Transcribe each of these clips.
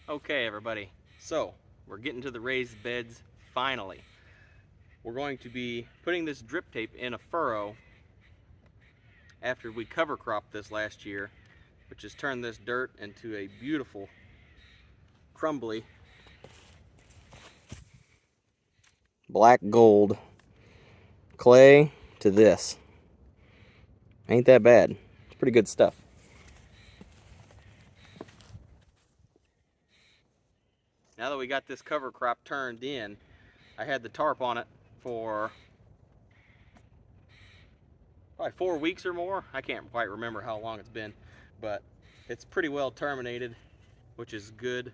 Okay, everybody, so we're getting to the raised beds finally. We're going to be putting this drip tape in a furrow after we cover cropped this last year, which has turned this dirt into a beautiful, crumbly, black gold clay to this. Ain't that bad. It's pretty good stuff. Now that we got this cover crop turned in, I had the tarp on it for probably 4 weeks or more. I can't quite remember how long it's been, but it's pretty well terminated, which is good.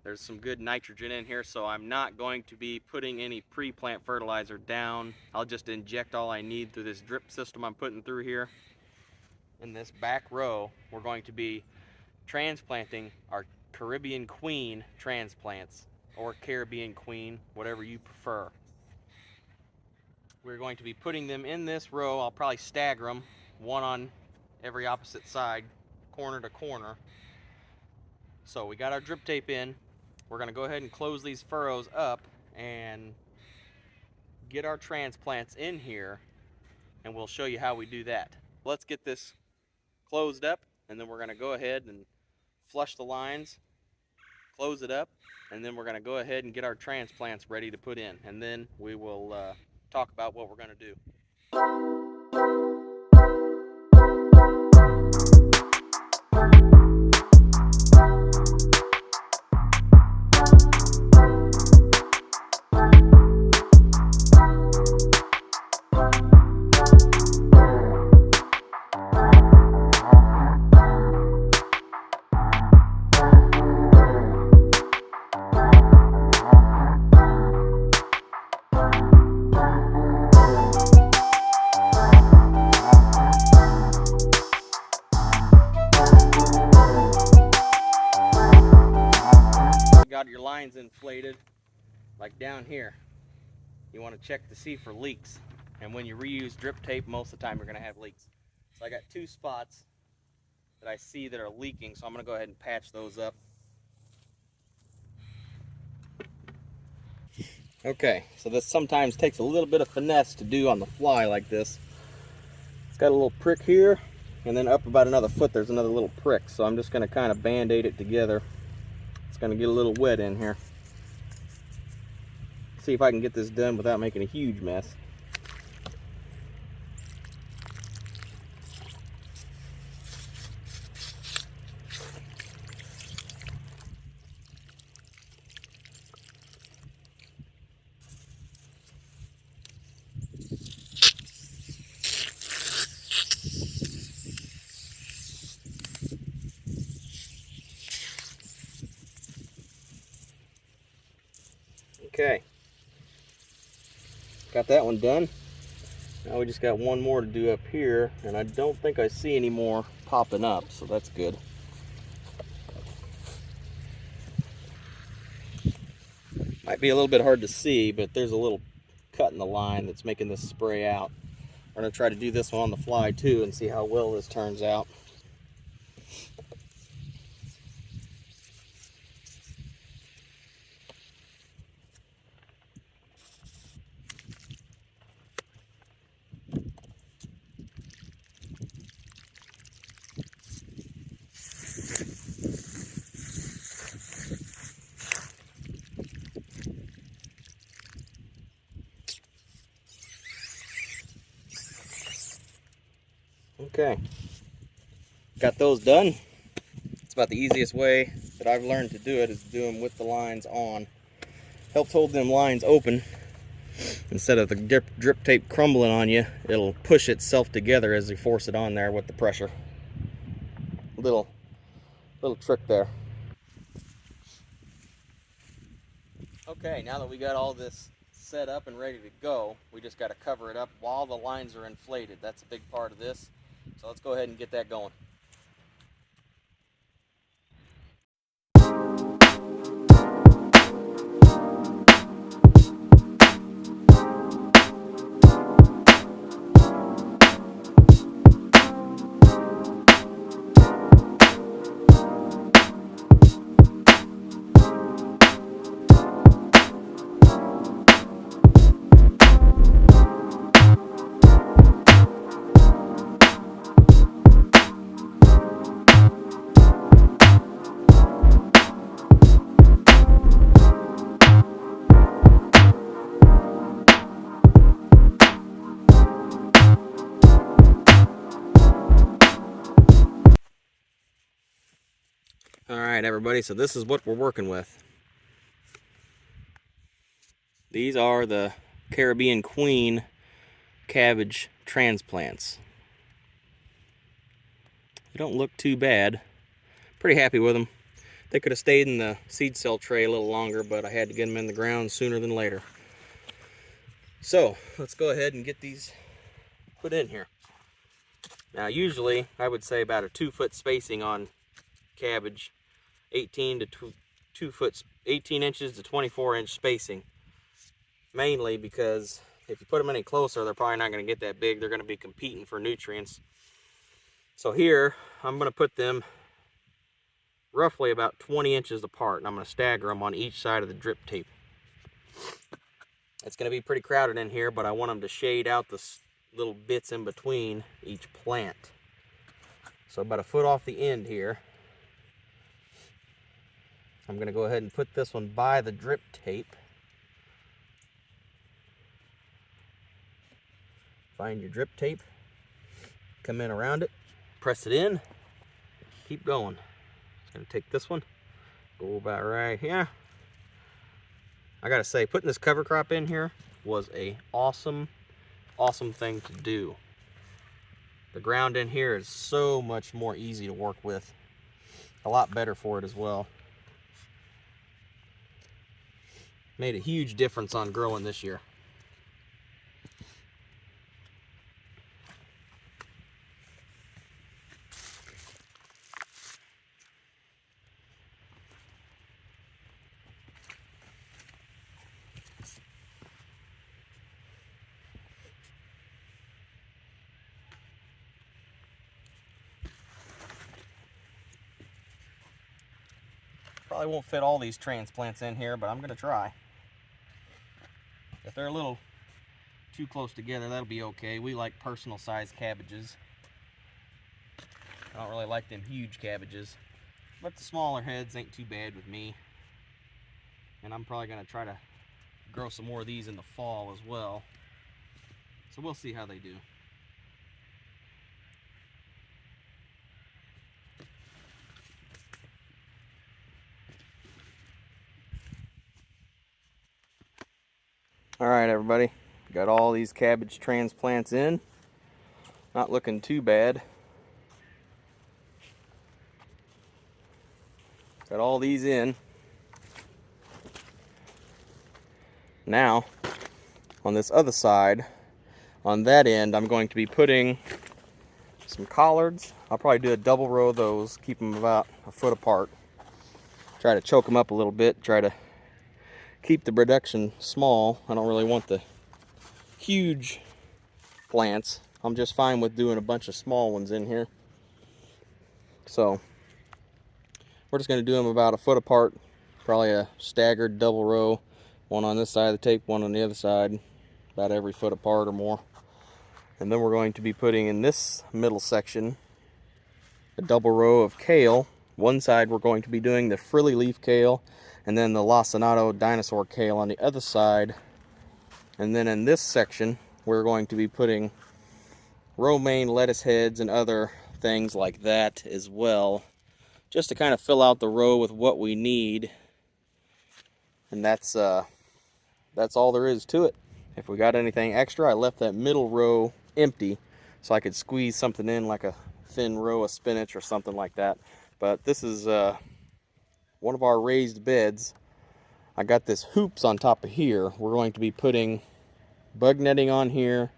There's some good nitrogen in here, so I'm not going to be putting any pre-plant fertilizer down. I'll just inject all I need through this drip system I'm putting through here. In this back row, we're going to be transplanting our Caribbean Queen transplants, or Caribbean Queen, whatever you prefer. We're going to be putting them in this row. I'll probably stagger them, one on every opposite side, corner to corner. So we got our drip tape in. We're going to go ahead and close these furrows up and get our transplants in here, and we'll show you how we do that. Let's get this closed up, and then we're going to go ahead and flush the lines, close it up, and then we're going to go ahead and get our transplants ready to put in, and then we will talk about what we're going to do. Got your lines inflated, like down here. You want to check to see for leaks, and when you reuse drip tape, most of the time you're going to have leaks. So I got 2 spots that I see that are leaking, so I'm going to go ahead and patch those up. Okay, so this sometimes takes a little bit of finesse to do on the fly like this. It's got a little prick here, and then up about another foot there's another little prick, so I'm just going to kind of band-aid it together. It's going to get a little wet in here. See if I can get this done without making a huge mess. Okay, got that one done. Now we just got one more to do up here, and I don't think I see any more popping up, so that's good. Might be a little bit hard to see, but there's a little cut in the line that's making this spray out. We're going to try to do this one on the fly too and see how well this turns out. Okay, got those done. It's about the easiest way that I've learned to do it is to do them with the lines on. Helps hold them lines open. Instead of the drip tape crumbling on you, it'll push itself together as you force it on there with the pressure. Little trick there. Okay, now that we got all this set up and ready to go, we just got to cover it up while the lines are inflated. That's a big part of this. So let's go ahead and get that going. Alright everybody, so this is what we're working with. These are the Caribbean Queen cabbage transplants. They don't look too bad. Pretty happy with them. They could have stayed in the seed cell tray a little longer, but I had to get them in the ground sooner than later. So let's go ahead and get these put in here. Now usually I would say about a 2-foot spacing on cabbage, 18 inches to 24-inch spacing. Mainly because if you put them any closer, they're probably not going to get that big. They're going to be competing for nutrients. So here, I'm going to put them roughly about 20 inches apart, and I'm going to stagger them on each side of the drip tape. It's going to be pretty crowded in here, but I want them to shade out the little bits in between each plant. So about a foot off the end here, I'm going to go ahead and put this one by the drip tape. Find your drip tape, come in around it, press it in, keep going. Just gonna take this one, go about right here. I gotta say, putting this cover crop in here was a awesome thing to do. The ground in here is so much more easy to work with. A lot better for it as well. Made a huge difference on growing this year. Probably won't fit all these transplants in here, but I'm gonna try. If they're a little too close together, that'll be okay. We like personal sized cabbages. I don't really like them huge cabbages, but the smaller heads ain't too bad with me. And I'm probably gonna try to grow some more of these in the fall as well. So we'll see how they do. All right, everybody, got all these cabbage transplants in. Not looking too bad. Got all these in. Now, on this other side, on that end, I'm going to be putting some collards. I'll probably do a double row of those, keep them about a foot apart. Try to choke them up a little bit, try to keep the production small. I don't really want the huge plants. I'm just fine with doing a bunch of small ones in here. So we're just going to do them about a foot apart, probably a staggered double row, one on this side of the tape, one on the other side, about every foot apart or more. And then we're going to be putting in this middle section a double row of kale. One side we're going to be doing the frilly leaf kale, and then the lacinato dinosaur kale on the other side. And then in this section, we're going to be putting romaine lettuce heads and other things like that as well, just to kind of fill out the row with what we need. And that's all there is to it. If we got anything extra, I left that middle row empty so I could squeeze something in, like a thin row of spinach or something like that. But this is one of our raised beds. I got this hoops on top of here. We're going to be putting bug netting on here,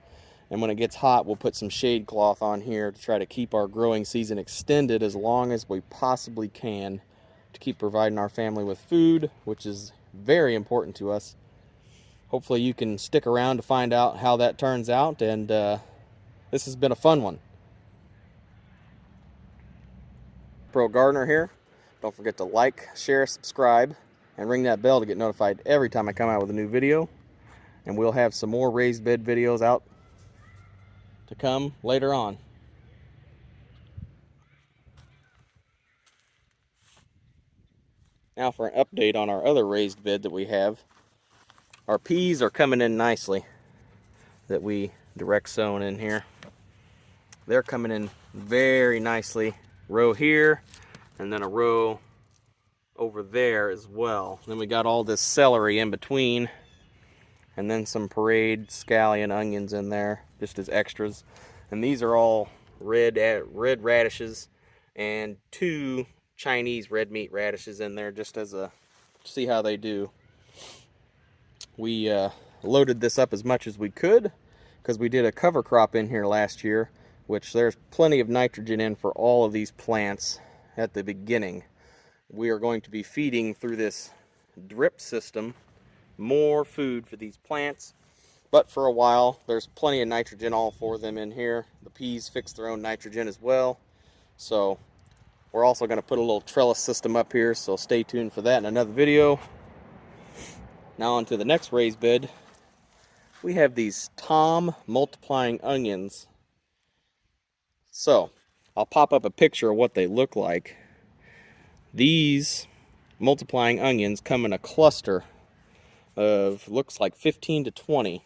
and when it gets hot, we'll put some shade cloth on here to try to keep our growing season extended as long as we possibly can, to keep providing our family with food, which is very important to us. Hopefully you can stick around to find out how that turns out, and this has been a fun one. Pro Gardener here. Don't forget to like, share, subscribe, and ring that bell to get notified every time I come out with a new video. And we'll have some more raised bed videos out to come later on. Now for an update on our other raised bed that we have. Our peas are coming in nicely, that we direct sown in here. They're coming in very nicely. Row here, and then a row over there as well. Then we got all this celery in between, and then some parade scallion onions in there just as extras. And these are all red radishes and 2 Chinese red meat radishes in there just as a see how they do. We loaded this up as much as we could because we did a cover crop in here last year, which there's plenty of nitrogen in for all of these plants at the beginning. We are going to be feeding through this drip system more food for these plants, but for a while there's plenty of nitrogen all for them in here. The peas fix their own nitrogen as well, so we're also going to put a little trellis system up here, so stay tuned for that in another video. Now on to the next raised bed. We have these Tom multiplying onions. So I'll pop up a picture of what they look like. These multiplying onions come in a cluster of, looks like 15 to 20.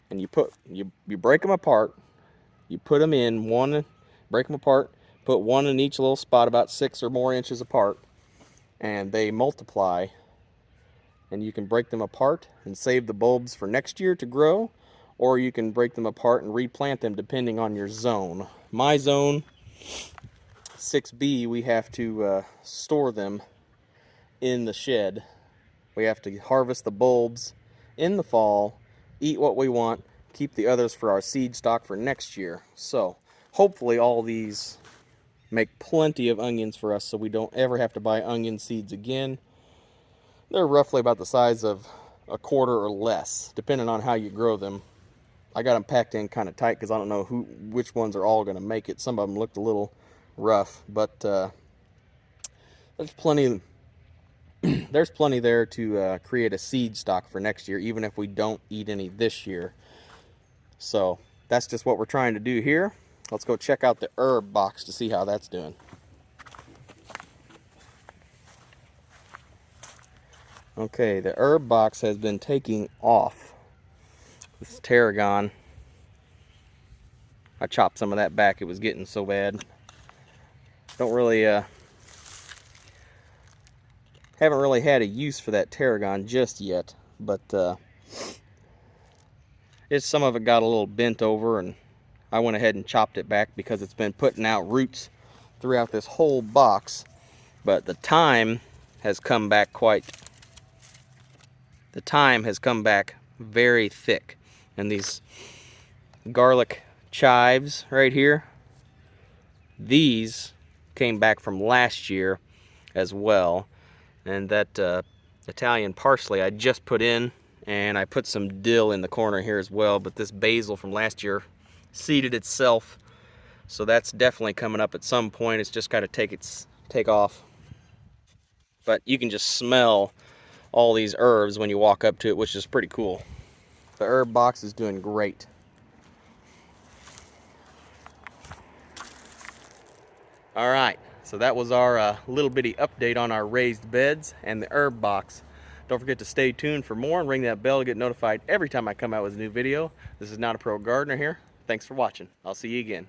And you break them apart. You put them in one, break them apart, put one in each little spot about 6 or more inches apart, and they multiply. And you can break them apart and save the bulbs for next year to grow, or you can break them apart and replant them depending on your zone. My zone, 6B, we have to store them in the shed. We have to harvest the bulbs in the fall, eat what we want, keep the others for our seed stock for next year. So hopefully all these make plenty of onions for us so we don't ever have to buy onion seeds again. They're roughly about the size of a quarter or less, depending on how you grow them. I got them packed in kind of tight because I don't know which ones are all going to make it. Some of them looked a little rough, but there's plenty there to create a seed stock for next year, even if we don't eat any this year. So that's just what we're trying to do here. Let's go check out the herb box to see how that's doing. Okay, the herb box has been taking off. This is tarragon. I chopped some of that back, it was getting so bad. Don't really, haven't really had a use for that tarragon just yet, but some of it got a little bent over, and I went ahead and chopped it back because it's been putting out roots throughout this whole box. But the thyme has come back very thick. And these garlic chives right here, these came back from last year as well. And that Italian parsley I just put in, and I put some dill in the corner here as well, but this basil from last year seeded itself, so that's definitely coming up at some point. It's just got to take off. But you can just smell all these herbs when you walk up to it, which is pretty cool. The herb box is doing great. All right, so that was our little bitty update on our raised beds and the herb box. Don't forget to stay tuned for more and ring that bell to get notified every time I come out with a new video. This is Not a Pro Gardener here. Thanks for watching. I'll see you again.